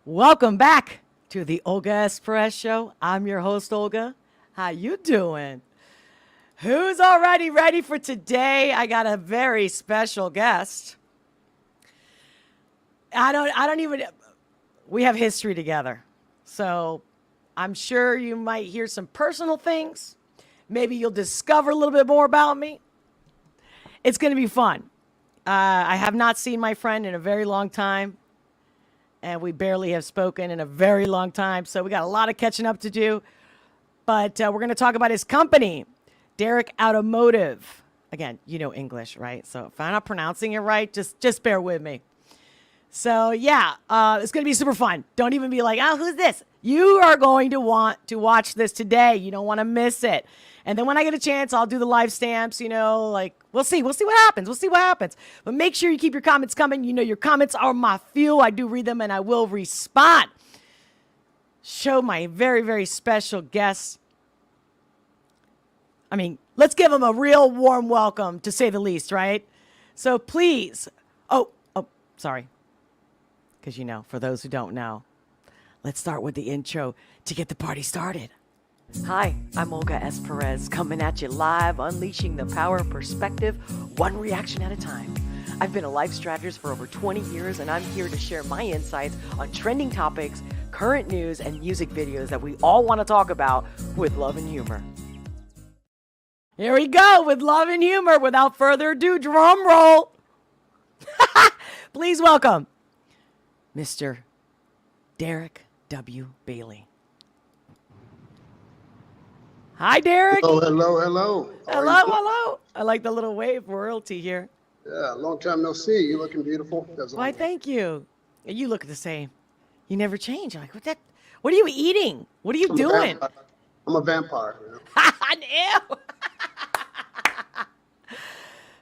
Welcome back to the Olga S Pérez show. I'm your host, Olga. How you doing? Who's already ready for today? I got a very special guest. We have history together. So I'm sure you might hear some personal things. Maybe you'll discover a little bit more about me. It's going to be fun. I have not seen my friend in a very long time. And we barely have spoken in a very long time. So we got a lot of catching up to do. But we're going to talk about his company, Derek Automotive. Again, you know English, right? So if I'm not pronouncing it right, just bear with me. So yeah, it's going to be super fun. Don't even be like, oh, who's this? You are going to want to watch this today. You don't want to miss it. And then when I get a chance, I'll do the live stamps, we'll see what happens. But make sure you keep your comments coming. You know, your comments are my fuel. I do read them and I will respond. Show my very, very special guest. I mean, let's give him a real warm welcome, to say the least, right? So please, sorry. Because, for those who don't know, let's start with the intro to get the party started. Hi, I'm Olga S. Pérez, coming at you live, unleashing the power of perspective, one reaction at a time. I've been a life strategist for over 20 years, and I'm here to share my insights on trending topics, current news, and music videos that we all want to talk about with love and humor. Here we go, with love and humor. Without further ado, drum roll. Please welcome Mr. Derek W. Bailey. Hi, Derek. Hello. Hello. I like the little wave royalty here. Yeah, long time no see. You looking beautiful. Why, thank you. You look the same. You never change. I'm like, what are you eating? What are you doing? I'm a vampire. Ew.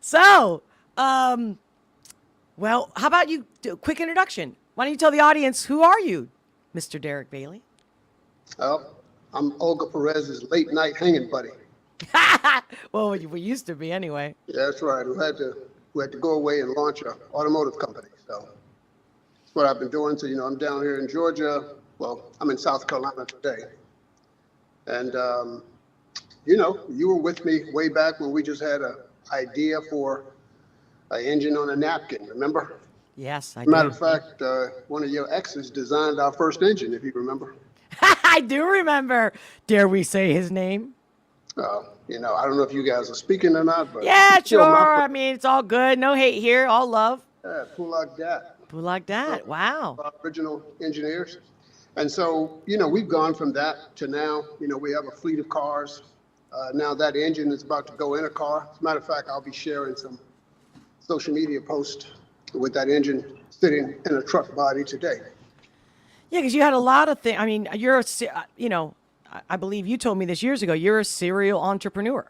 So, well, how about you do a quick introduction? Why don't you tell the audience, who are you, Mr. Derek Bailey? Well, I'm Olga Perez's late night hanging buddy. Well, we used to be anyway. Yeah, that's right. We had to go away and launch an automotive company. So that's what I've been doing. So, I'm down here in Georgia. Well, I'm in South Carolina today. And, you were with me way back when we just had an idea for an engine on a napkin, remember? Yes, I do. Matter of fact, one of your exes designed our first engine, if you remember. I do remember. Dare we say his name? I don't know if you guys are speaking or not, but yeah, sure. I mean, it's all good. No hate here. All love. Yeah, Pulak Dat. Wow. Original engineers. And so, we've gone from that to now, we have a fleet of cars. Now that engine is about to go in a car. As a matter of fact, I'll be sharing some social media posts with that engine sitting in a truck body today. Yeah, because you had a lot of things. I mean, I believe you told me this years ago, you're a serial entrepreneur.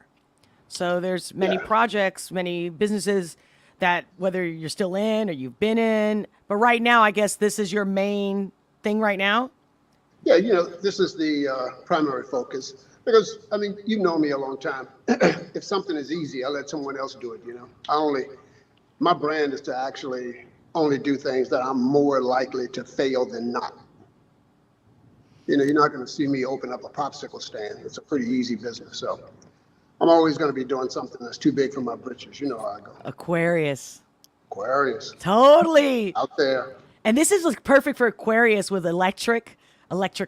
So there's many projects, many businesses that whether you're still in or you've been in, but right now, I guess this is your main thing right now? Yeah, this is the primary focus because, you've known me a long time. If something is easy, I'll let someone else do it, My brand is to actually only do things that I'm more likely to fail than not. You're not going to see me open up a popsicle stand. It's a pretty easy business. So I'm always going to be doing something that's too big for my britches. You know how I go. Aquarius. Totally. Out there. And this is perfect for Aquarius with electric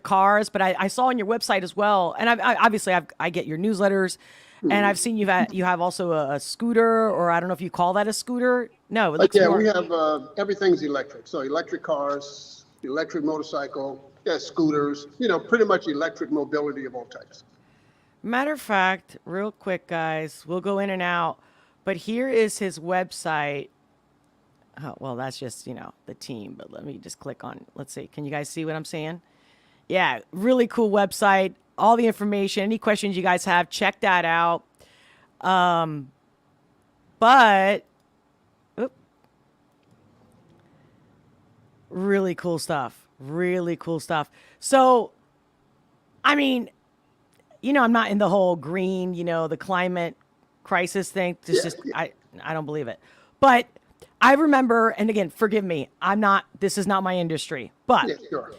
cars. But I saw on your website as well. And I get your newsletters. And I've seen you have also a scooter, or I don't know if you call that a scooter. No, it looks more. We have everything's electric. So electric cars, electric motorcycle, scooters, pretty much electric mobility of all types. Matter of fact, real quick, guys, we'll go in and out. But here is his website. Oh, well, that's just, the team. But let me just click on, let's see. Can you guys see what I'm saying? Yeah, really cool website. All the information, any questions you guys have, check that out. Really cool stuff. So, I'm not in the whole green, the climate crisis thing. I don't believe it. But I remember, and again, forgive me, this is not my industry, but Yeah, sure.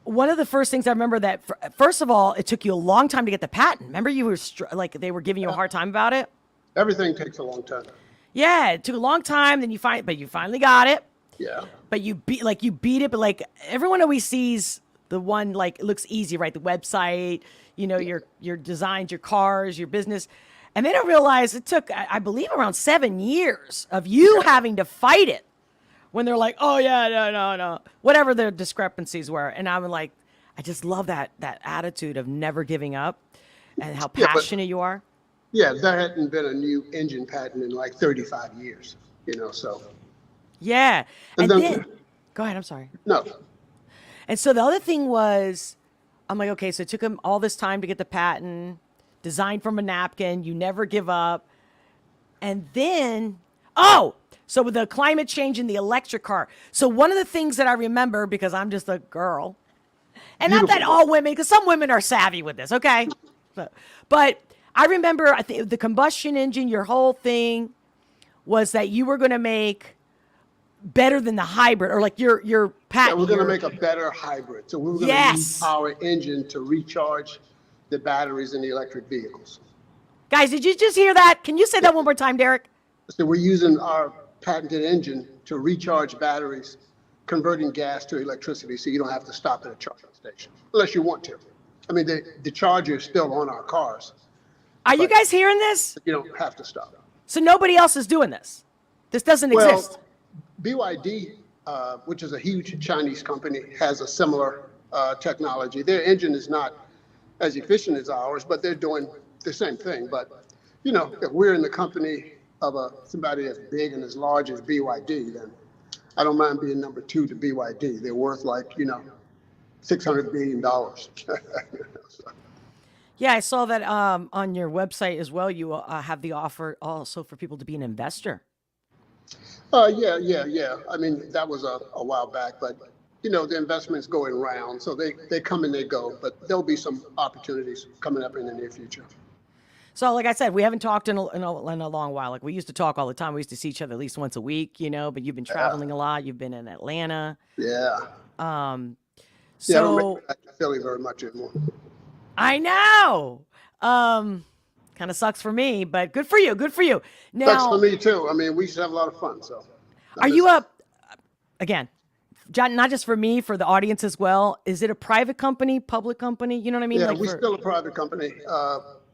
one of the first things I remember that, first of all, it took you a long time to get the patent. Remember you were like, they were giving you a hard time about it? Everything takes a long time. Yeah, it took a long time, but you finally got it. Yeah. But you beat it, but like everyone always sees the one, like it looks easy, right? The website, your designs, your cars, your business. And they don't realize it took, I believe, around 7 years of you having to fight it when they're like, oh yeah, no, whatever their discrepancies were. And I'm like, I just love that attitude of never giving up and how Yeah, but passionate you are. yeah, there hadn't been a new engine patent in like 35 years, so. Yeah. And And then, then, go ahead, I'm sorry. no, And so the other thing was, I'm like, okay, so it took him all this time to get the patent, designed from a napkin, you never give up. And then, so with the climate change in the electric car. So one of the things that I remember, because I'm just a girl, and not that beautiful. all women, because some women are savvy with this, okay? But I remember, I think the combustion engine, your whole thing was that you were going to make better than the hybrid, or like your Yeah, patent. we're going to make a better hybrid. So we were going to use Yes. our engine to recharge the batteries in the electric vehicles. Guys, did you just hear that? Can you say that one more time, Derek? So we're using our patented engine to recharge batteries, converting gas to electricity, so you don't have to stop at a charging station unless you want to. I mean, the charger is still on our cars. Are you guys hearing this? You don't have to stop. So nobody else is doing this. This doesn't exist. BYD, which is a huge Chinese company, has a similar technology. Their engine is not as efficient as ours, but they're doing the same thing. But, if we're in the company of somebody as big and as large as BYD, then I don't mind being number 2 to BYD. They're worth like, $600 billion. So, Yeah, I saw that on your website as well. You have the offer also for people to be an investor. yeah. I mean, that was a while back, but the investments go in rounds, so they come and they go. But there'll be some opportunities coming up in the near future. So, like I said, we haven't talked in a long while. Like we used to talk all the time. We used to see each other at least once a week, but you've been traveling a lot. You've been in Atlanta. Yeah. So I don't make it back to Philly very much anymore. I know. Kind of sucks for me, but good for you. Good for you. Sucks Now, for me too. I mean, we used to have a lot of fun. So. are you again, John, not just for me, for the audience as well? Is it a private company, public company? You know what I mean? Yeah, Like we're still a private company.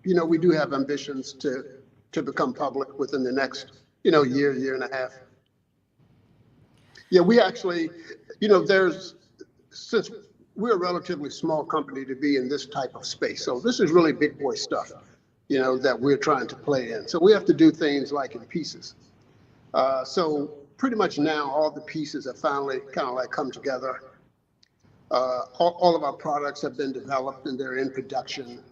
We do have ambitions to become public within the next, year and a half. Yeah, we actually, since we're a relatively small company to be in this type of space. So this is really big boy stuff, that we're trying to play in. So we have to do things like in pieces. So pretty much now all the pieces have finally kind of like come together. All of our products have been developed and they're in production.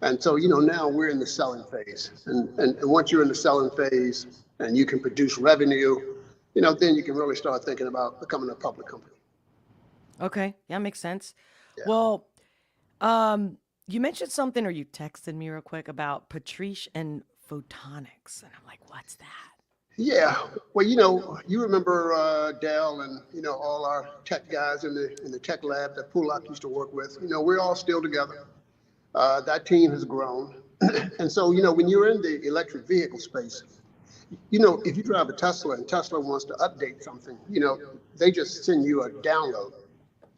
And so, now we're in the selling phase. And once you're in the selling phase and you can produce revenue, then you can really start thinking about becoming a public company. okay, yeah, makes sense. Yeah. Well, you mentioned something, or you texted me real quick about Patrice and photonics, and I'm like, what's that? Yeah, well, you remember Dell and all our tech guys in the tech lab that Pulak used to work with. We're all still together. That team has grown, and so when you're in the electric vehicle space, if you drive a Tesla and Tesla wants to update something, they just send you a download,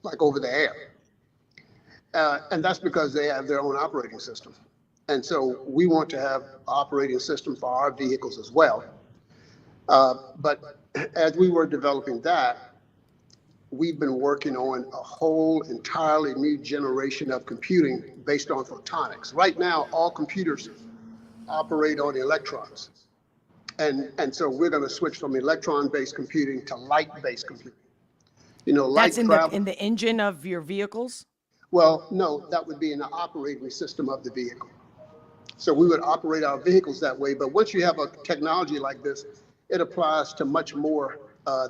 like over the air, and that's because they have their own operating system, and so we want to have an operating system for our vehicles as well. But as we were developing that, we've been working on a whole entirely new generation of computing based on photonics. Right now, all computers operate on electrons. And so we're going to switch from electron-based computing to light-based computing. Light That's in travel. the engine of your vehicles. Well, no, that would be in the operating system of the vehicle. So we would operate our vehicles that way. But once you have a technology like this, it applies to much more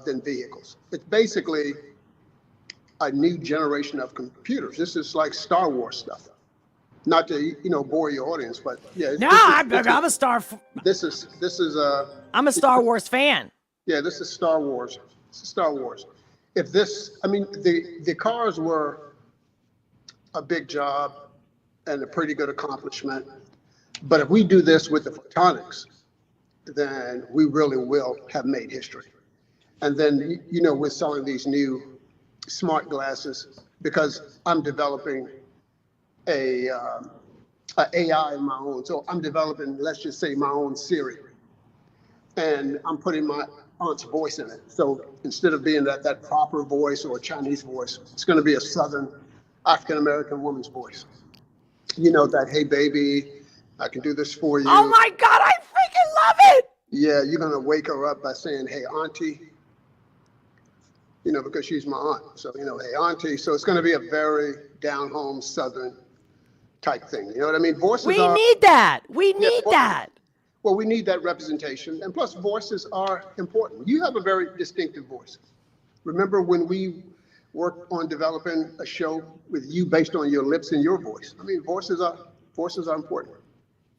than vehicles. It's basically a new generation of computers. This is like Star Wars stuff. Not to bore your audience, but yeah, No, I'm a Star. this is I'm a Star Wars fan. yeah, this is Star Wars. This is Star Wars. If this, I mean, the cars were a big job and a pretty good accomplishment. But if we do this with the photonics, then we really will have made history. And then, we're selling these new smart glasses because I'm developing a AI of my own. So I'm developing, let's just say, my own Siri, and I'm putting my aunt's voice in it. So instead of being that proper voice or a Chinese voice, it's going to be a Southern African American woman's voice. That, hey baby, I can do this for you. Oh my God, I freaking love it. Yeah, you're going to wake her up by saying, hey auntie, because she's my aunt. So, hey auntie. So it's going to be a very down home Southern type thing. You know what I mean? Voices We need that. We need that. Well, we need that representation. And plus, voices are important. You have a very distinctive voice. Remember when we worked on developing a show with you based on your lips and your voice? I mean, voices are important.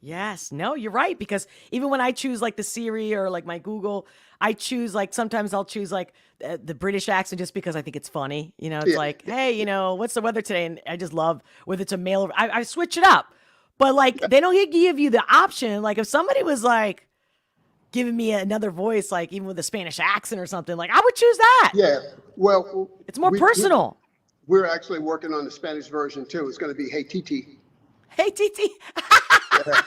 Yes. No, you're right. Because even when I choose like the Siri or like my Google, I choose like sometimes I'll choose like the British accent just because I think it's funny. It's like, hey, what's the weather today? And I just love whether it's a male or I switch it up. But like they don't give you the option. Like if somebody was like giving me another voice, like even with a Spanish accent or something, like I would choose that. Yeah. Well, it's more personal. We're actually working on the Spanish version too. It's going to be hey Titi. Hey Titi. Yeah.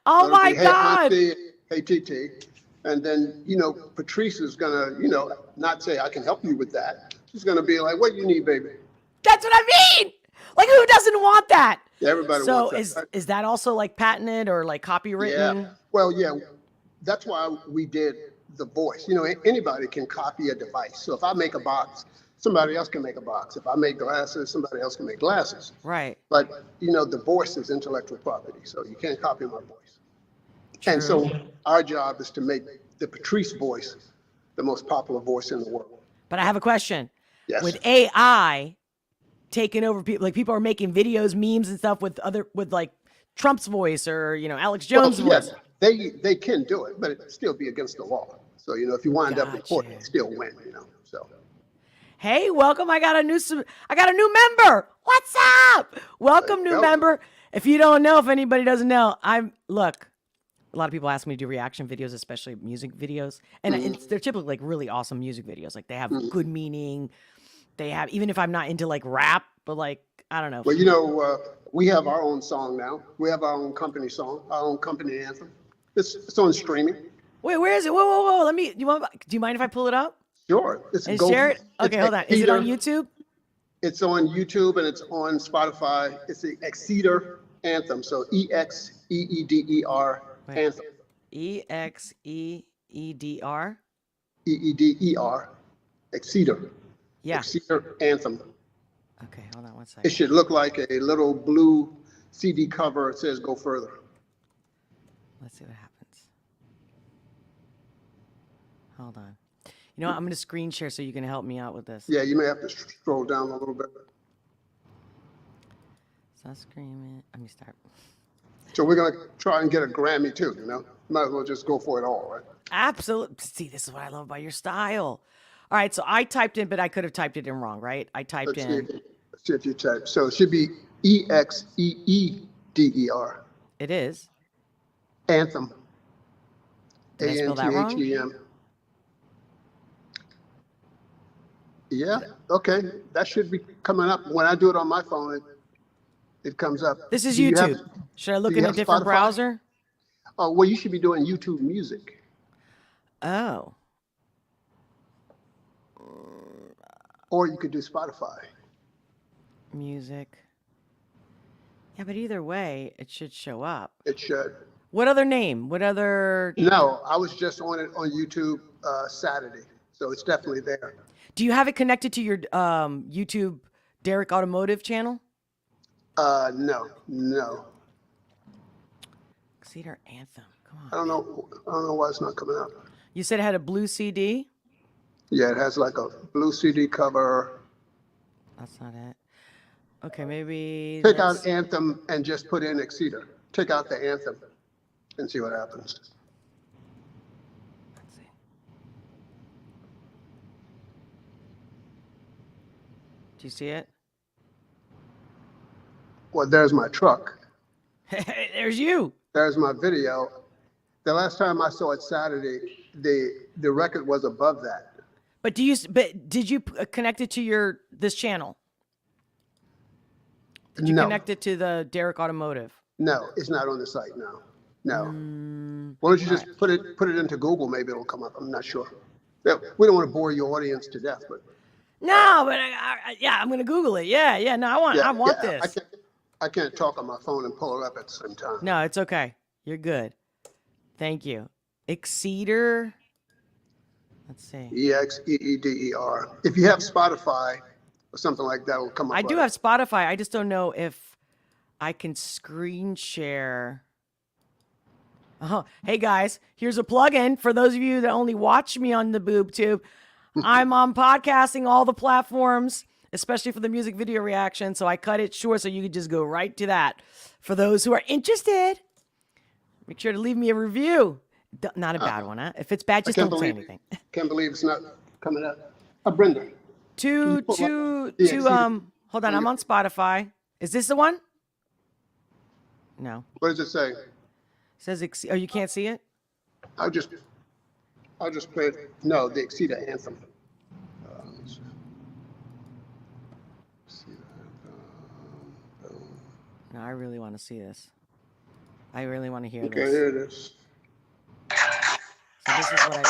Oh my God. Hey Titi. And then, Patrice is going to, not say I can help you with that. She's going to be like, what do you need, baby? That's what I mean. Like who doesn't want that? Everybody wants that. So is that also like patented or like copywritten? Yeah. Well, yeah, that's why we did the voice. Anybody can copy a device. So if I make a box, somebody else can make a box. If I make glasses, somebody else can make glasses. Right. But, the voice is intellectual property. So you can't copy my voice. True. And so our job is to make the Patrice voice the most popular voice in the world. But I have a question. Yes. With AI taking over people, like people are making videos, memes and stuff with like Trump's voice or, Alex Jones' voice. Yes, they can do it, but it'd still be against the law. So, if you wind up in court, you still win, so. Hey, welcome. I got a new member. What's up? Welcome, new member. If you don't know, if anybody doesn't know, look, a lot of people ask me to do reaction videos, especially music videos. And they're typically like really awesome music videos. Like they have good meaning. They have, even if I'm not into like rap, but like, I don't know. Well, we have our own song now. We have our own company song, our own company anthem. It's on streaming. Wait, where is it? Whoa. Do you mind if I pull it up? Sure. And share it? Okay, hold on. Is it on YouTube? It's on YouTube and it's on Spotify. It's the Exeter Anthem. So EXEEDER Anthem. EXEEDR? EEDER. Exeter. Yeah. Exeter Anthem. Okay, hold on one It second. should look like a little blue CD cover. It says "Go Further." Let's see what happens. Hold on. You know what? I'm going to screen share so you can help me out with this. Yeah, you may have to scroll down a little bit. Stop screaming. Let me start. So we're going to try and get a Grammy too, Might as well just go for it all, right? Absolutely. See, this is what I love about your style. All right, so I typed in, but I could have typed it in wrong, right? I typed in. Let's see if you type. So it should be EXEEDER. It is. Anthem. Did I spell that wrong? ANTHEM. Yeah, okay. That should be coming up. When I do it on my phone, it comes up. This is YouTube. Should I look in a different browser? Oh, well, you should be doing YouTube Music. Oh. Or you could do Spotify. Music. Yeah, but either way, it should show up. It should. What other name? What other? No, I was just on it on YouTube Saturday, so it's definitely there. Do you have it connected to your YouTube Derek Automotive channel? No. Cedar Anthem. Come on. I don't know why it's not coming up. You said it had a blue CD? Yeah, it has like a blue CD cover. That's not it. Okay, maybe Take that's... out anthem and just put in Exeter. Take out the anthem and see what happens. Let's see. Do you see it? Well, there's my truck. There's you. There's my video. The last time I saw it Saturday, the record was above that. But did you connect it to this channel? Did you No. connect it to the Derek Automotive? No, it's not on the site now. No. Why don't you just put it into Google? Maybe it'll come up. I'm not sure. Yeah, we don't want to bore your audience to death, but No, but yeah, I'm gonna Google it. Yeah. No, I want yeah, this. I can't talk on my phone and pull it up at the same time. No, it's okay. You're good. Thank you. Exeter. Let's see. EXEEDER. If you have Spotify or something like that, it'll come up. I do have Spotify. I just don't know if I can screen share. Hey guys, here's a plug-in for those of you that only watch me on the boob tube. I'm on podcasting all the platforms, especially for the music video reaction. So I cut it short so you could just go right to that. For those who are interested, make sure to leave me a review. Not a bad one, huh? If it's bad, just don't say anything. Can't believe it's not coming up. Brenda. Hold on, I'm on Spotify. Is this the one? No. What does it say? It says, oh, you can't see it? I'll just play it. No, the Exeter anthem. No, I really want to see this. I really want to hear this. Okay, here it is. So this is what I...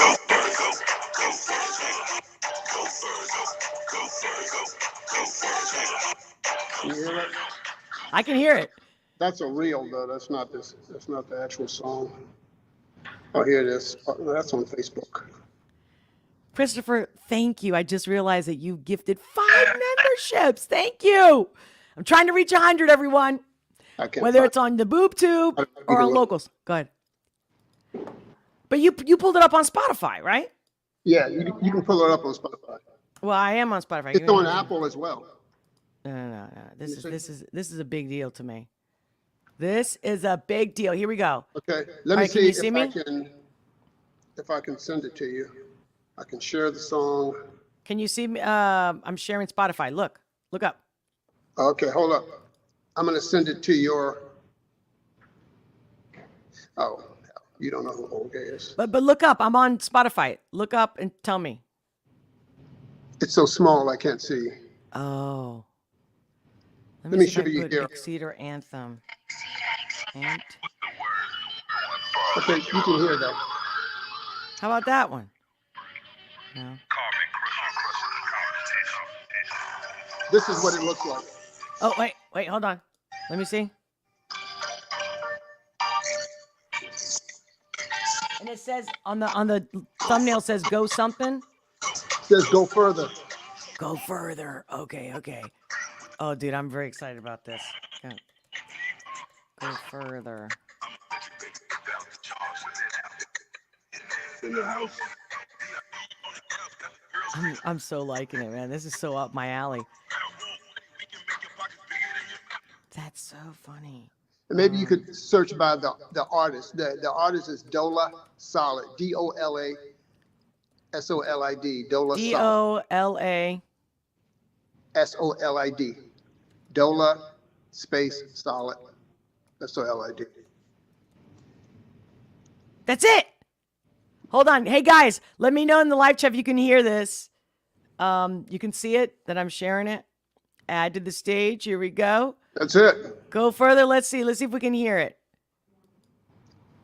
Can you hear it? I can hear it. That's a reel, though. That's not the actual song. Oh, here it is. Oh, that's on Facebook. Christopher, thank you. I just realized that you gifted 5 memberships. Thank you. I'm trying to reach 100, everyone. Whether it's on the boob tube or on locals. Go ahead. But you pulled it up on Spotify, right? Yeah, you can pull it up on Spotify. Well, I am on Spotify. It's on Apple as well. No. This is a big deal to me. This is a big deal. Here we go. Okay, let me see if I can send it to you. I can share the song. Can you see me? I'm sharing Spotify. Look up. Okay, hold up. I'm gonna send it to your. Oh, you don't know who Olga is. But look up. I'm on Spotify. Look up and tell me. It's so small I can't see. Oh. Let me show you here. Exeter anthem. Okay, you can hear that. How about that one? No. This is what it looks like. Oh, wait, hold on. Let me see. And it says on the thumbnail says go something. It says go further. Go further. Okay. Oh, dude, I'm very excited about this. Go further. I'm so liking it, man. This is so up my alley. That's so funny. And maybe you could search by the artist. The artist is Dola Solid. DOLA SOLID. Dola DOLA SOLID. Dola space Solid. SOLID. That's it. Hold on. Hey guys, let me know in the live chat if you can hear this. You can see it that I'm sharing it. Add to the stage. Here we go. That's it. Go further. Let's see if we can hear it.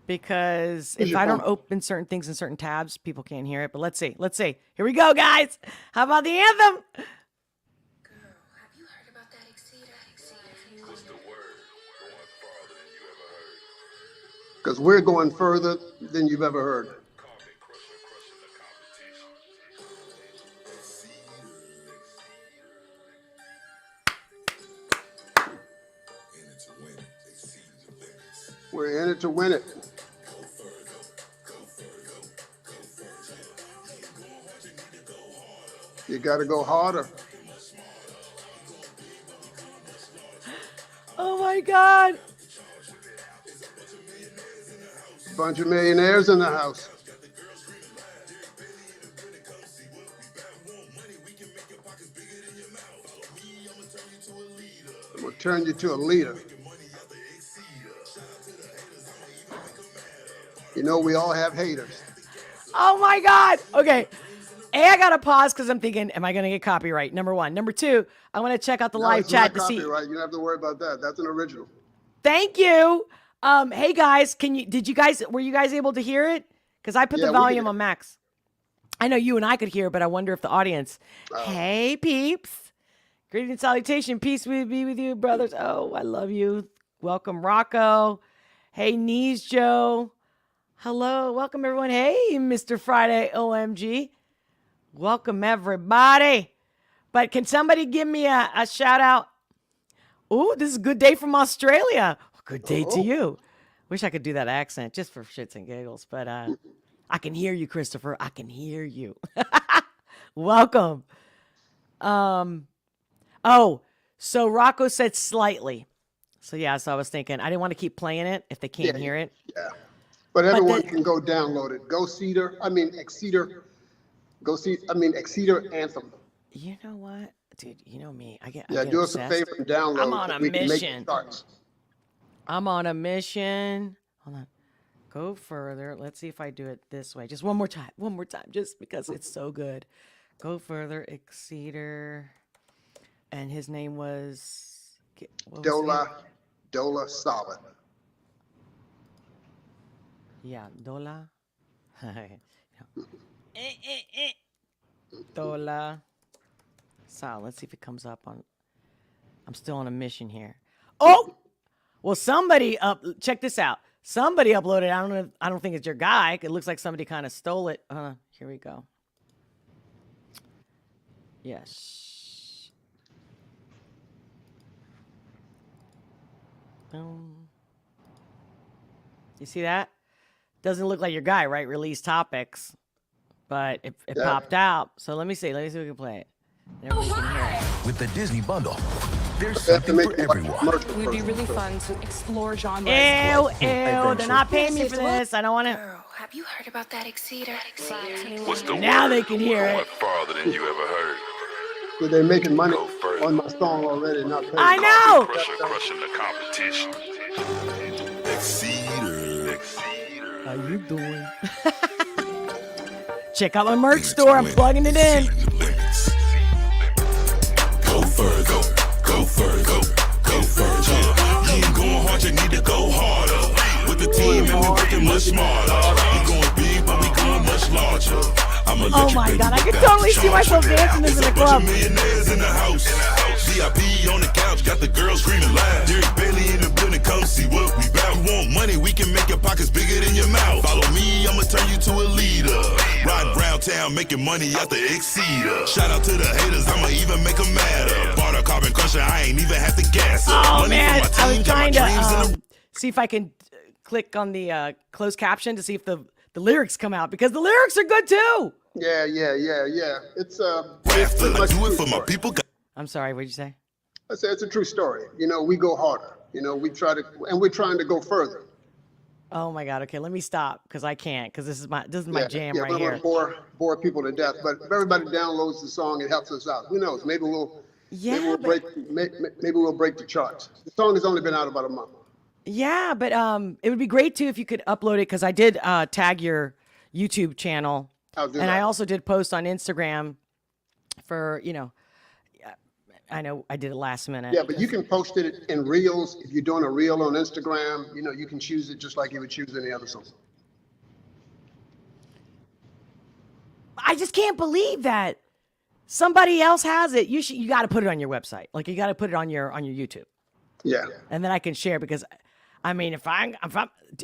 Because if I don't open certain things in certain tabs, people can't hear it. But let's see. Here we go, guys. How about the anthem? Girl, have you heard about that Exeter? What's the word? Going farther than you ever heard. Because we're going further than you've ever heard. Carpet crusher, crushing the competition. We're in it to win it. You got to go harder. my God. Bunch of millionaires in the house. I'm gonna turn you to a leader. You know, we all have haters. Oh my God. Okay. I got to pause because I'm thinking, am I going to get copyright? Number one. Number two, I want to check out the No, live it's chat not to see. copyright. You don't have to worry about that. That's an original. Thank you. Hey guys, were you guys able to hear it? Because I put Yeah, the we could volume hear. on max. I know you and I could hear, but I wonder if the audience. Hey peeps. Greeting and salutation. Peace be with you, brothers. Oh, I love you. Welcome, Rocco. Hey, Knees Joe. Hello. Welcome, everyone. Hey, Mr. Friday OMG. Welcome, everybody. But can somebody give me a shout out? Oh, this is a good day from Australia. Good day to you. Wish I could do that accent just for shits and giggles, but I can hear you, Christopher. I can hear you. Welcome. Oh, so Rocco said slightly. So yeah, so I was thinking I didn't want to keep playing it if they can't hear it. Yeah. But everyone the- can go download it. Exceeder Anthem. You know what? Dude, you know me. I get Do us a obsessed. favor and download. I'm on so a we can make mission. the charts. I'm on a mission. Hold on. Go further. Let's see if I do it this way. Just one more time. One more time. Just because it's so good. Go further. Exceeder. And his name was... what was it? Dola Solid. Yeah, Dola. Dola. Solid. Let's see if it comes up on... I'm still on a mission here. Oh! Well, somebody check this out. Somebody uploaded. I don't think it's your guy. It looks like somebody kind of stole it. Here we go. Yes. Boom. You see that? Doesn't look like your guy, right? Release topics, but it popped out. So let me see. Let me see if we can play it. And everybody can hear it. With the Disney bundle, there's They have to something make for it like everyone. commercial It would be first. really fun to explore genres. Ew, they're not paying me for this. I don't want to. Girl, have you heard about that Exceeder? What's the Now word? they can hear Going it. farther than you ever heard. So they're making money Go further. on my song already, not paying. I know. Crushing the competition. Exceeder. How you doing? Check out my merch store. I'm plugging it in. Go further, go further, go further. You ain't going hard, you need to go harder. With the team and we working much smarter. We going big, but we going much larger. I'ma let Oh you my baby, God, I we can got totally the see charge. myself dancing this in There's a a bunch club. of millionaires in the house. VIP on the couch, got the girls screaming loud. Derek Bailey in the building, come see what we bout. You want money, we can make your pockets bigger than your mouth. Follow me, I'ma turn you to a leader. Ride around town, making money out the Exceeder. Shout out to the haters, I'ma even make them madder. Bought a carbon crusher, I ain't even have to gas her. Oh Money man, for my I was team, got my trying dreams in to the see if I can click on the closed caption to see if the lyrics come out because the lyrics are good too. Yeah. It's rafter. pretty I much do a it true for my story. people. I'm sorry, what'd you say? I say it's a true story. We go harder. We try to, and we're trying to go further. Oh my God. Okay, let me stop because I can't because this is my jam right we don't here. want to bore people to death, but if everybody downloads the song, it helps us out. Who knows? Maybe we'll break the charts. The song has only been out about a month. Yeah, but it would be great too if you could upload it because I did tag your YouTube channel, I'll do and that. I also did post on Instagram for I know I did it last minute. Yeah, but you can post it in reels. If you're doing a reel on Instagram, you can choose it just like you would choose any other song. I just can't believe that somebody else has it. You got to put it on your website. Like you got to put it on your YouTube, Yeah. and then I can share because. I mean, if I'm,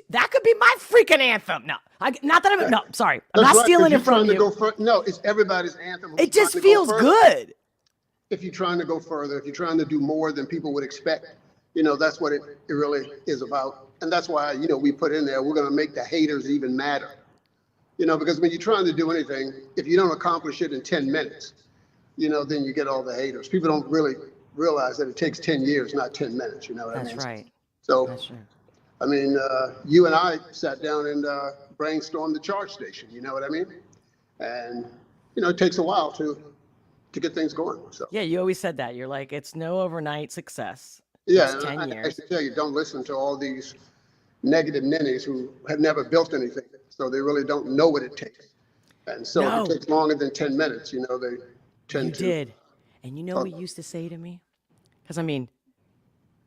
that could be my freaking anthem. No, sorry. I'm not That's right, 'cause stealing you're it from trying to you. go no, it's everybody's anthem. who's It just trying to go feels further. good. If you're trying to go further, if you're trying to do more than people would expect, that's what it really is about. And that's why, we put in there, we're going to make the haters even madder. Because when you're trying to do anything, if you don't accomplish it in 10 minutes, then you get all the haters. People don't really realize that it takes 10 years, not 10 minutes. You know what I mean? That's right. So, That's true. I mean, you and I sat down and brainstormed the charge station. You know what I mean? And it takes a while to get things going. So Yeah, you always said that. You're like, it's no overnight success. yeah, It's 10 I years. should tell you, don't listen to all these negative ninnies who have never built anything, so they really don't know what it takes. And so No. if it takes longer than 10 minutes, they tend You to. did. And you know what you used to say to me? Because, I mean,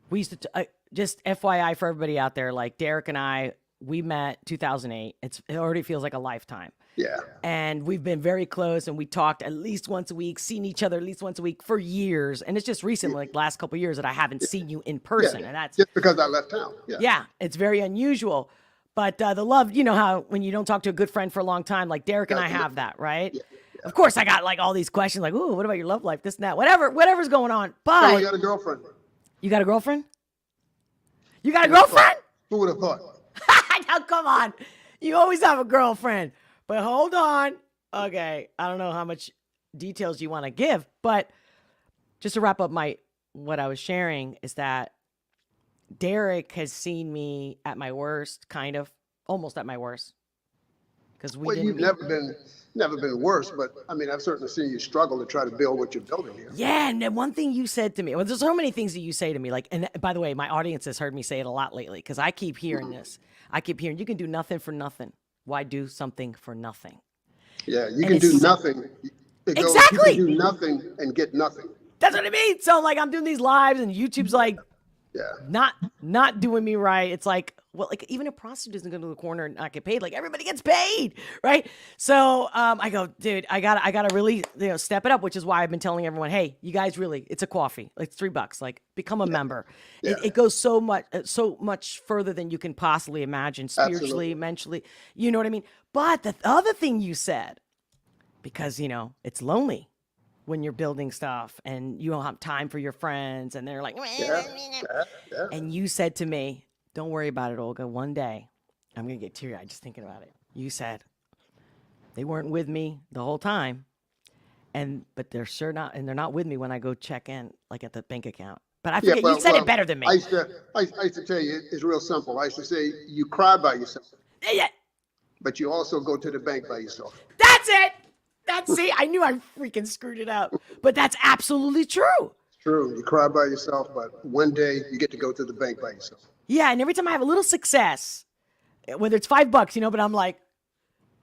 we used to, just FYI for everybody out there, like Derek and I, we met 2008. It already feels like a lifetime. Yeah. And we've been very close, and we talked at least once a week, seen each other at least once a week for years. And it's just recently, like last couple of years, that I haven't seen you in person. Yeah. And that's, Just because I left town. Yeah. yeah, it's very unusual. But the love, you know how when you don't talk to a good friend for a long time, like Derek and I have that, right? Yeah. Of course, I got like all these questions, like, "Ooh, what about your love life? This and that, whatever's going on." Oh, But I got a girlfriend. you got a girlfriend? You got a girlfriend? Who would have thought? Now, come on. You always have a girlfriend. But hold on. Okay, I don't know how much details you want to give, but just to wrap up what I was sharing is that Derek has seen me at my worst, kind of, almost at my worst. Because Well, you've never been worse, but I mean, I've certainly seen you struggle to try to build what you're building here. Yeah, and then one thing you said to me, well, there's so many things that you say to me, like, and by the way, my audience has heard me say it a lot lately, because I keep hearing this. I keep hearing, you can do nothing for nothing. Why do something for nothing? Yeah, you And can do it's- nothing. Exactly. You can do nothing and get nothing. That's what I mean. So, like, I'm doing these lives, and YouTube's like, Yeah. not doing me right. It's like, well, like even a prostitute isn't going to the corner and not get paid. Like everybody gets paid, right? So I go, dude, I gotta really step it up, which is why I've been telling everyone, hey, you guys really, it's a coffee, like it's $3. Like become a member. Yeah. It goes so much further than you can possibly imagine, spiritually, Absolutely. mentally. You know what I mean? But the other thing you said, because it's lonely when you're building stuff and you don't have time for your friends and they're like, Yeah. and you said to me, don't worry about it, Olga. One day, I'm going to get teary-eyed just thinking about it. You said, they weren't with me the whole time, but they're sure not, and they're not with me when I go check in, like at the bank account. But I forget, you said it better than me. I used to tell you, it's real simple. I used to say, you cry by yourself, Yeah, but you also go to the bank by yourself. that's it. See, I knew I freaking screwed it up, but that's absolutely true. It's true. You cry by yourself, but one day you get to go to the bank by yourself. Yeah, and every time I have a little success, whether it's $5, but I'm like,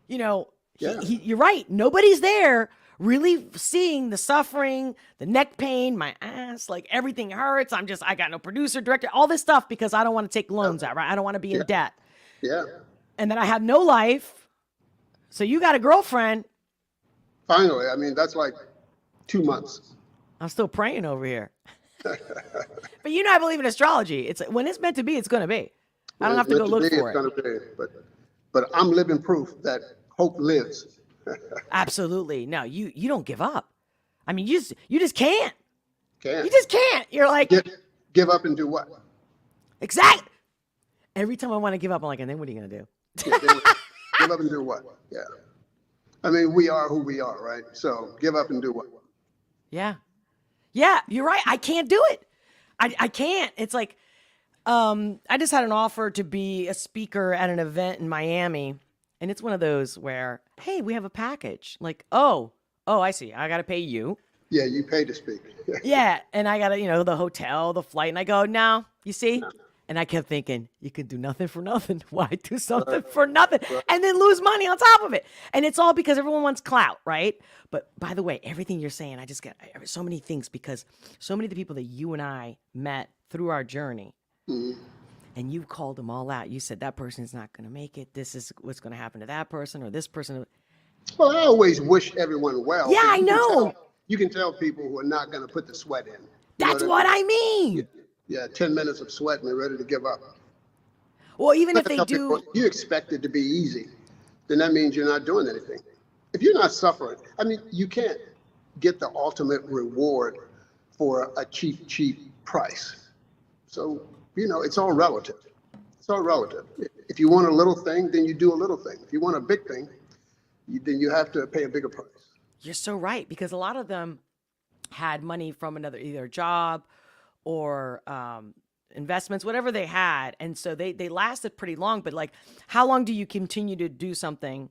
Yeah. you're right. Nobody's there really seeing the suffering, the neck pain, my ass, like everything hurts. I got no producer, director, all this stuff because I don't want to take loans out, right? I don't want to be in debt. Yeah. And then I have no life. So you got a girlfriend. Finally, I mean, that's like 2 months. I'm still praying over here. But I believe in astrology. It's when it's meant to be, it's going to be. I don't have to go look for it. It's gonna be, but I'm living proof that hope lives. Absolutely. No, you don't give up. I mean, you just can't. Can't. You just can't. You're like, Give up and do what? exact. Every time I want to give up, I'm like, and then what are you going to do? Give up and do what? Yeah. I mean, we are who we are, right? So give up and do what? Yeah. Yeah, you're right. I can't do it. I can't. It's like, I just had an offer to be a speaker at an event in Miami. And it's one of those where, hey, we have a package. Like, oh, I see. I got to pay you. Yeah, you pay to speak. Yeah. And I got to, the hotel, the flight. And I go, no, you see? And I kept thinking, you could do nothing for nothing. Why do something for nothing? And then lose money on top of it. And it's all because everyone wants clout, right? But by the way, everything you're saying, I just get so many things because so many of the people that you and I met through our journey, and you called them all out. You said, that person's not going to make it. This is what's going to happen to that person or this person. Well, I always wish everyone well. Yeah, but I know. You can tell people who are not going to put the sweat in. That's what I mean. Yeah, 10 minutes of sweat and they're ready to give up. Well, even if But they tell do. people, you expect it to be easy, then that means you're not doing anything. If you're not suffering, I mean, you can't get the ultimate reward for a cheap price. So, it's all relative. It's all relative. If you want a little thing, then you do a little thing. If you want a big thing, then you have to pay a bigger price. You're so right, because a lot of them, had money from another either job or investments, whatever they had. And so they lasted pretty long. But like, how long do you continue to do something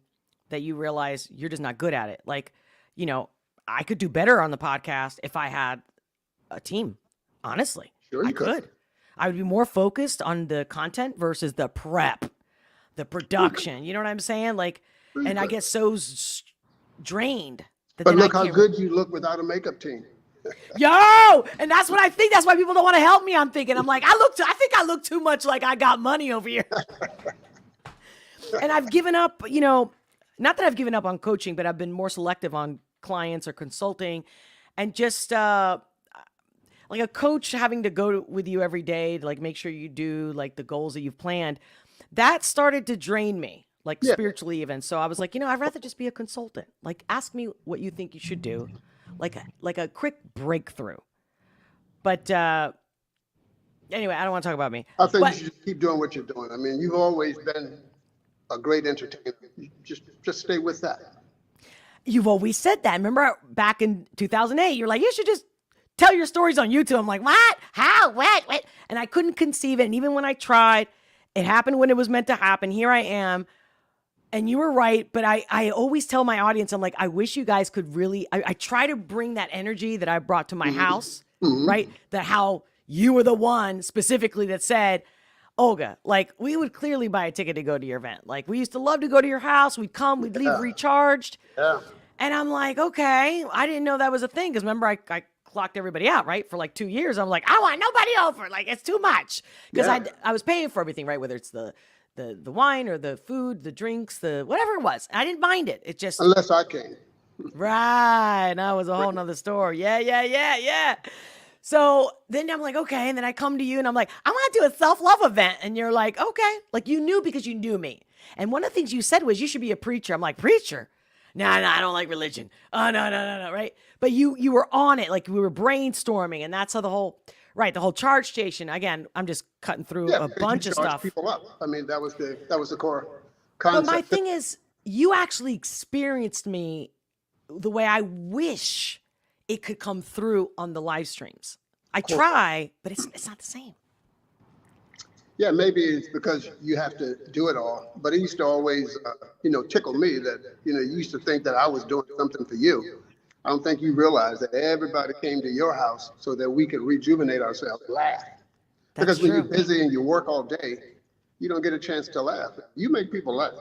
that you realize you're just not good at it? Like, you know, I could do better on the podcast if I had a team. Honestly, Sure you I could. I would be more focused on the content versus the prep, the production. You know what I'm saying? Like, and I get so drained. That But then look I how can't good you look without a makeup team. Yo, and that's what I think. That's why people don't want to help me. I'm thinking, I'm like, I think I look too much like I got money over here. And I've given up, you know, not that I've given up on coaching, but I've been more selective on clients or consulting, and just like a coach having to go with you every day to like make sure you do like the goals that you've planned. That started to drain me, like spiritually even. So I was like, you know, I'd rather just be a consultant. Like, ask me what you think you should do. Like a quick breakthrough. But anyway, I don't want to talk about me. I think But you should keep doing what you're doing. I mean, you've always been a great entertainer. You just stay with that. you've always said that. Remember back in 2008, you're like, you should just tell your stories on YouTube. I'm like, what? How? What? And I couldn't conceive it. And even when I tried, it happened when it was meant to happen. Here I am. And you were right, but I always tell my audience, I'm like, I wish you guys could really, I try to bring that energy that I brought to my house, right? That how you were the one specifically that said, Olga, like we would clearly buy a ticket to go to your event. Like we used to love to go to your house. We'd come, we'd leave recharged. Yeah. And I'm like, okay, I didn't know that was a thing. Cause remember I clocked everybody out, right? For like 2 years. I'm like, I want nobody over. Like it's too much. Cause I was paying for everything, right? Whether it's the wine or the food, the drinks, the whatever it was. I didn't mind it. It just Unless I came. right. That was a whole nother story. Yeah. So then I'm like, okay. And then I come to you and I'm like, I want to do a self-love event. And you're like, okay. Like you knew because you knew me. And one of the things you said was you should be a preacher. I'm like, preacher? No, I don't like religion. Oh, no, right? But you were on it. Like we were brainstorming, and that's how the whole charge station. Again, I'm just cutting through a because bunch you of charge stuff. people up. I mean, that was the core But concept. my thing is, you actually experienced me the way I wish it could come through on the live streams. I try, but it's not the same. Yeah, maybe it's because you have to do it all. But it used to always, tickle me that, you used to think that I was doing something for you. I don't think you realize that everybody came to your house so that we could rejuvenate ourselves, laugh. Because when you're busy and you work all day, you don't get a chance to laugh. You make people laugh.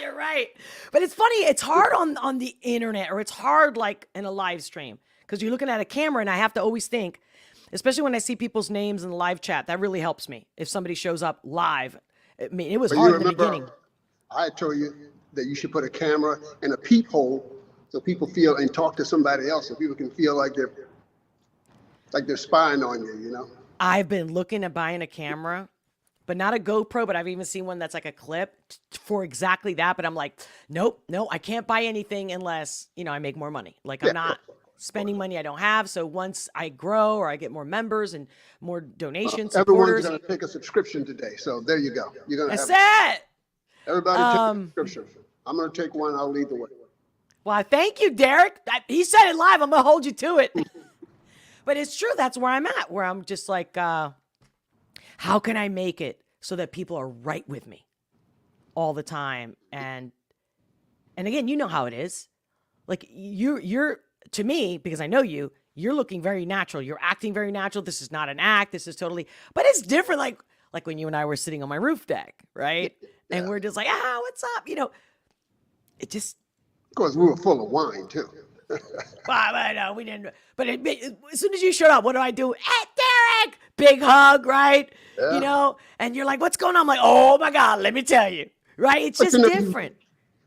You're right. But it's funny. It's hard on the internet, or it's hard like in a live stream because you're looking at a camera, and I have to always think, especially when I see people's names in the live chat, that really helps me. If somebody shows up live, I mean, it was But hard you in the remember, beginning. I told you that you should put a camera in a peephole so people feel and talk to somebody else, so people can feel like they're spying on you, I've been looking at buying a camera, but not a GoPro, but I've even seen one that's like a clip for exactly that. But I'm like, nope, no, I can't buy anything unless, I make more money. Like I'm not spending money I don't have. So once I grow or I get more members and more donations, Everyone's supporters, going to take a subscription today. So there you go. You're going to that's have it. everybody take a subscription. I'm going to take one. I'll lead the way. Well, thank you, Derek. He said it live. I'm going to hold you to it. But it's true. That's where I'm at, where I'm just like, how can I make it so that people are right with me all the time? And again, you know how it is. Like you're to me, because I know you're looking very natural. You're acting very natural. This is not an act. This is totally, but it's different. Like when you and I were sitting on my roof deck, right? Yeah. And we're just like, what's up? It just. Of course, we were full of wine too. Well, no, we didn't. But as soon as you showed up, what do I do? Hey, Derek! Big hug, right? Yeah. And you're like, what's going on? I'm like, oh my God, let me tell you. Right? It's just different.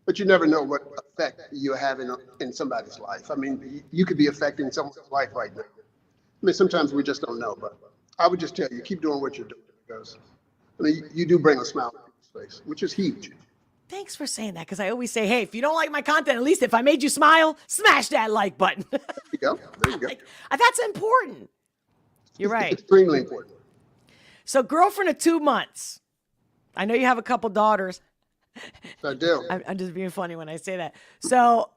But you never know what effect you're having in somebody's life. I mean, you could be affecting someone's life right now. I mean, sometimes we just don't know. But I would just tell you, keep doing what you're doing, because you do bring a smile to people's face, which is huge. Thanks for saying that, because I always say, hey, if you don't like my content, at least if I made you smile, smash that like button. There you go. There you go. That's important. You're right. Extremely important. So girlfriend of 2 months. I know you have a couple daughters. I do. I'm just being funny when I say that. So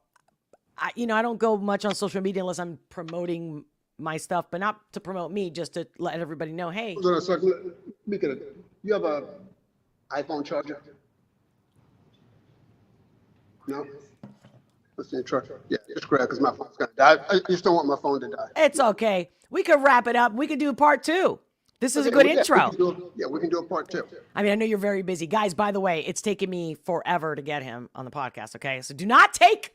I don't go much on social media unless I'm promoting my stuff, but not to promote me, just to let everybody know, hey. Hold on a second. Speaking of, you have a iPhone charger? No? What's in your truck? Yeah, just grab because my phone's gonna die. I just don't want my phone to die. It's okay. We could wrap it up. We could do part 2. This is a good intro. We can do a part 2. I mean, I know you're very busy. Guys, by the way, it's taken me forever to get him on the podcast, okay? So do not take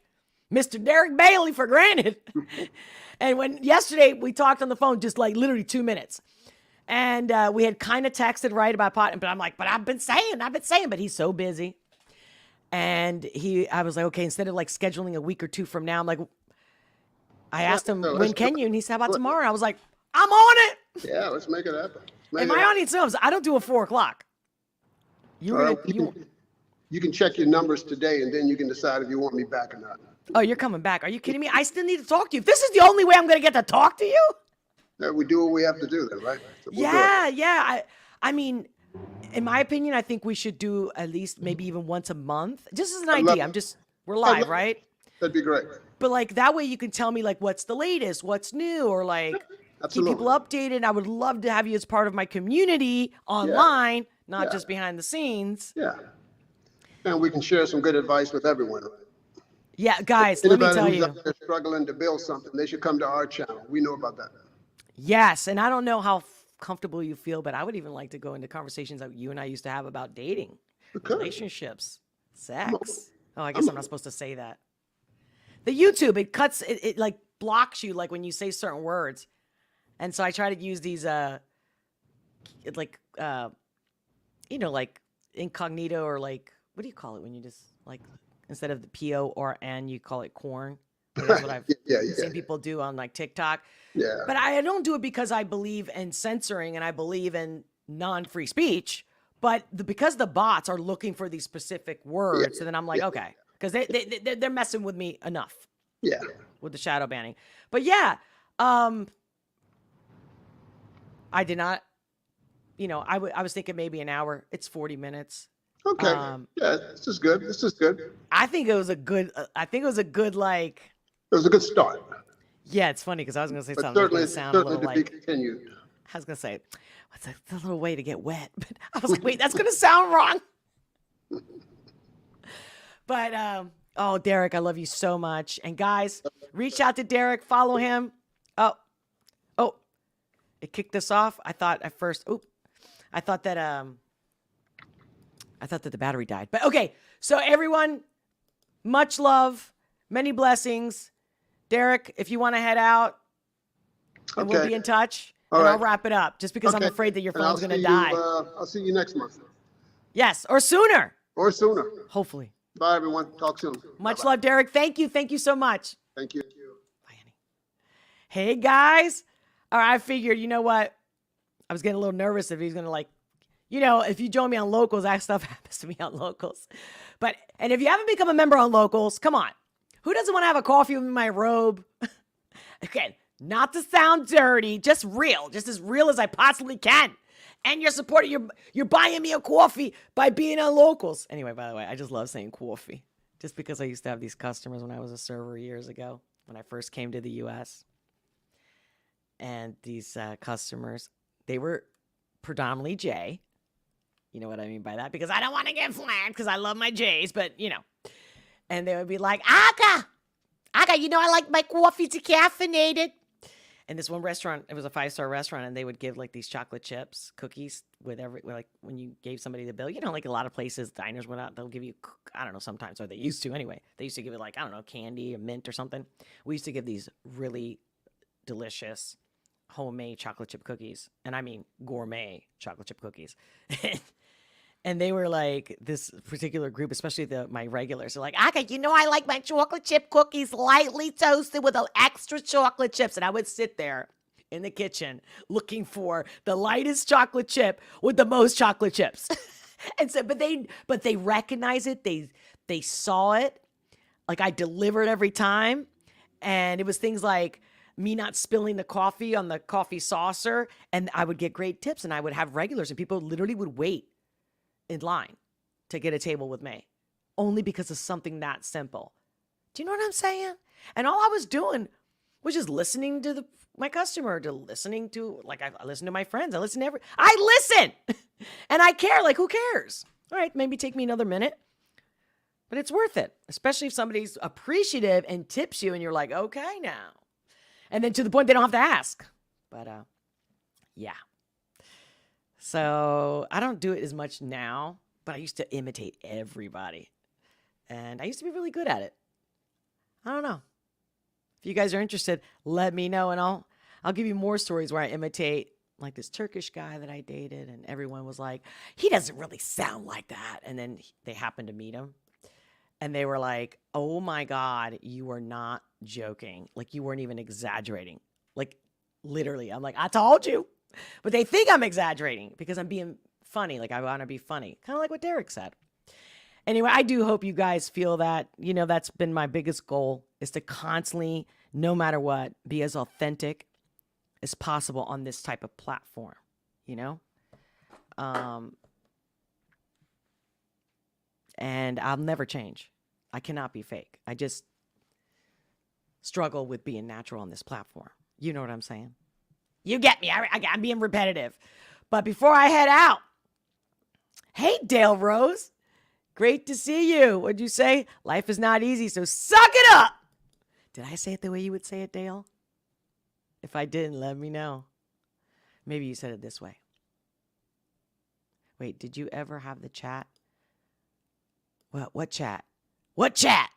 Mr. Derek Bailey for granted. And when yesterday we talked on the phone, just like literally 2 minutes. And we had kind of texted right about pot, but I'm like, but I've been saying, but he's so busy. And I was like, okay, instead of like scheduling a week or 2 from now, I'm like, I asked him, when can you? And he said, how about tomorrow? And I was like, I'm on it. Yeah, let's make it happen. And my audience knows I don't do a 4 o'clock. You can check your numbers today, and then you can decide if you want me back or not. Oh, you're coming back. Are you kidding me? I still need to talk to you. If this is the only way I'm going to get to talk to you. Yeah, we do what we have to do then, right? So we'll yeah. I mean, in my opinion, I think we should do at least maybe even once a month. Just as an idea. We're live, right? That'd be great. But like that way you can tell me like what's the latest, what's new, or like keep people updated. I would love to have you as part of my community online, not just behind the scenes. Yeah. And we can share some good advice with everyone. Yeah, guys, let me tell you. Anybody who's out there struggling to build something, they should come to our channel. We know about that. Yes, and I don't know how comfortable you feel, but I would even like to go into conversations that you and I used to have about dating, relationships, sex. Oh, I guess I'm not supposed to say that. The YouTube, it like blocks you like when you say certain words. And so I try to use these like incognito, or like, what do you call it when you just like instead of the P-O or N, you call it corn. That's what I've seen people do on like TikTok. Yeah. But I don't do it because I believe in censoring and I believe in non-free speech. But because the bots are looking for these specific words, and then I'm like, okay, because they're messing with me enough. Yeah. With the shadow banning. But yeah, I did not, I was thinking maybe an hour. It's 40 minutes. Okay. Yeah, this is good. I think it was a good, like. It was a good start. Yeah, it's funny because I was going to say but something certainly, that sound a little to like. be continued. I was going to say, what's a little way to get wet? But I was like, wait, that's going to sound wrong. But, oh, Derek, I love you so much. And guys, reach out to Derek, follow him. Oh, it kicked us off. I thought at first, I thought that the battery died. But okay, so everyone, much love, many blessings. Derek, if you want to head out, and we'll be in touch. All right. I'll wrap it up just because I'm afraid that your phone's going to die. I'll see you next month. Yes, or sooner. Hopefully. Bye, everyone. Talk soon. Much love, Derek. Thank you. Thank you so much. Thank you. Bye, honey. Hey, guys. All right, I figured, you know what? I was getting a little nervous if he's going to like, if you join me on Locals, that stuff happens to me on Locals. And if you haven't become a member on Locals, come on. Who doesn't want to have a coffee with my robe? Again, not to sound dirty, just real, just as real as I possibly can. And you're supporting, you're buying me a coffee by being on Locals. Anyway, by the way, I just love saying coffee. Just because I used to have these customers when I was a server years ago, when I first came to the U.S. And these customers, they were predominantly J. You know what I mean by that? Because I don't want to get flagged because I love my J's, but And they would be like, Aga, I like my coffee decaffeinated. And this one restaurant, it was a 5-star restaurant, and they would give like these chocolate chips, cookies with like when you gave somebody the bill, like a lot of places, diners went out, they'll give you, I don't know, sometimes, or they used to anyway. They used to give it like, I don't know, candy or mint or something. We used to give these really delicious homemade chocolate chip cookies. And I mean gourmet chocolate chip cookies. And they were like, this particular group, especially my regulars, are like, Aga, I like my chocolate chip cookies lightly toasted with extra chocolate chips. And I would sit there in the kitchen looking for the lightest chocolate chip with the most chocolate chips. And so, but they recognize it. They saw it. Like I delivered every time. And it was things like me not spilling the coffee on the coffee saucer. And I would get great tips, and I would have regulars, and people literally would wait in line to get a table with me, only because of something that simple. Do you know what I'm saying? And all I was doing was just listening to my customer, to listening to, like, I listen to my friends. I listen to I listen and I care. Like, who cares? All right, maybe take me another minute, but it's worth it, especially if somebody's appreciative and tips you and you're like, okay, now. And then to the point they don't have to ask. But yeah. So I don't do it as much now, but I used to imitate everybody. And I used to be really good at it. I don't know. If you guys are interested, let me know, and I'll give you more stories where I imitate, like this Turkish guy that I dated, and everyone was like, he doesn't really sound like that. And then they happened to meet him, and they were like, oh my God, you were not joking. Like, you weren't even exaggerating. Like, literally. I'm like, I told you. But they think I'm exaggerating because I'm being funny. Like, I want to be funny. Kind of like what Derek said. Anyway, I do hope you guys feel that, that's been my biggest goal, is to constantly, no matter what, be as authentic as possible on this type of platform, and I'll never change. I cannot be fake. I just struggle with being natural on this platform. You know what I'm saying? You get me. I'm being repetitive. But before I head out, hey, Dale Rose. Great to see you. What'd you say? Life is not easy, so suck it up. Did I say it the way you would say it, Dale? If I didn't, let me know. Maybe you said it this way. Wait, did you ever have the chat? What chat? What chat?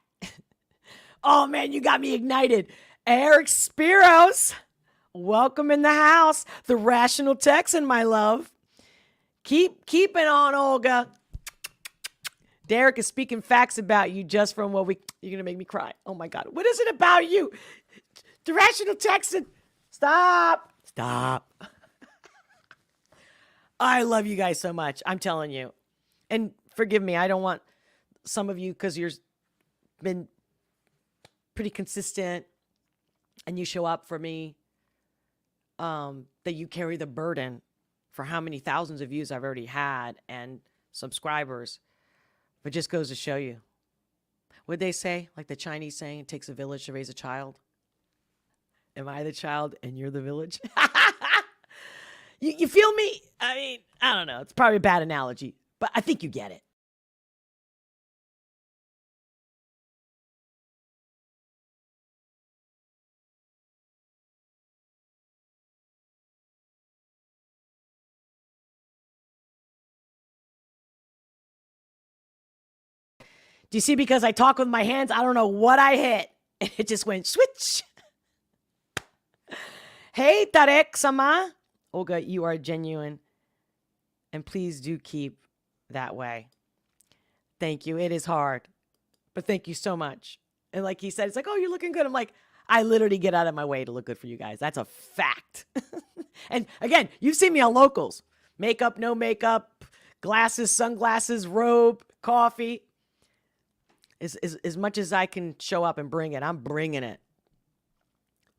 Oh, man, you got me ignited. Eric Spiros, welcome in the house. The Rational Texan, my love. Keep it on, Olga. Derek is speaking facts about you just from what you're going to make me cry. Oh my God. What is it about you? The Rational Texan. Stop. I love you guys so much. I'm telling you. And forgive me. I don't want some of you, because you've been pretty consistent and you show up for me, that you carry the burden for how many thousands of views I've already had and subscribers. But just goes to show you. What'd they say? Like the Chinese saying, it takes a village to raise a child. Am I the child and you're the village? You feel me? I mean, I don't know. It's probably a bad analogy, but I think you get it. Do you see? Because I talk with my hands, I don't know what I hit. It just went switch. Hey, Tarek Sama. Olga, you are genuine. And please do keep that way. Thank you. It is hard. But thank you so much. And like he said, it's like, oh, you're looking good. I'm like, I literally get out of my way to look good for you guys. That's a fact. And again, you've seen me on Locals. Makeup, no makeup, glasses, sunglasses, robe, coffee. As much as I can show up and bring it, I'm bringing it.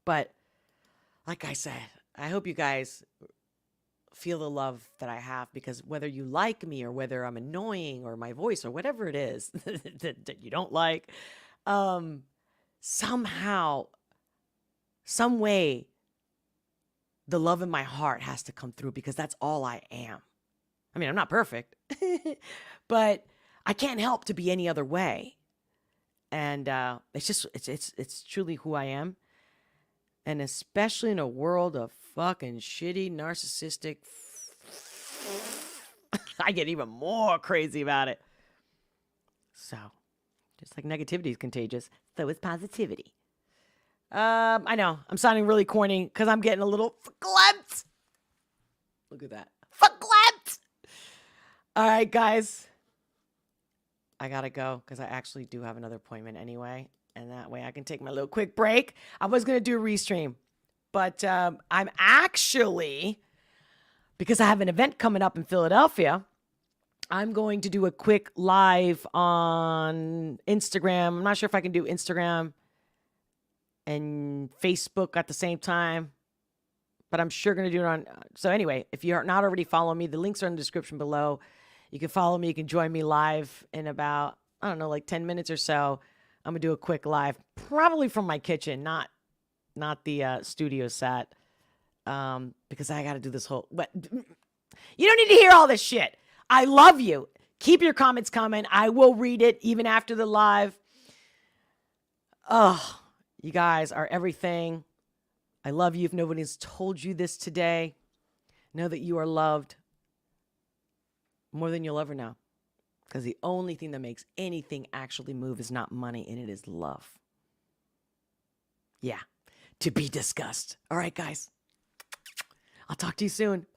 But like I said, I hope you guys feel the love that I have, because whether you like me or whether I'm annoying or my voice or whatever it is that you don't like, somehow, some way, the love in my heart has to come through, because that's all I am. I mean, I'm not perfect, but I can't help to be any other way. And it's truly who I am. And especially in a world of fucking shitty, narcissistic, I get even more crazy about it. So, just like negativity is contagious, so is positivity. I know, I'm sounding really corny because I'm getting a little verklempt. Look at that. Verklempt! All right, guys. I gotta go because I actually do have another appointment anyway. And that way I can take my little quick break. I was going to do a restream. But I'm actually, because I have an event coming up in Philadelphia, I'm going to do a quick live on Instagram. I'm not sure if I can do Instagram and Facebook at the same time, but I'm sure going to do it on. So anyway, if you're not already following me, the links are in the description below. You can follow me. You can join me live in about, I don't know, like 10 minutes or so. I'm gonna do a quick live, probably from my kitchen, not the studio set, because I got to do this whole. But you don't need to hear all this shit. I love you. Keep your comments coming. I will read it even after the live. Oh, you guys are everything. I love you. If nobody's told you this today, know that you are loved more than you'll ever know. Because the only thing that makes anything actually move is not money, and it is love. Yeah, to be discussed. All right, guys. I'll talk to you soon.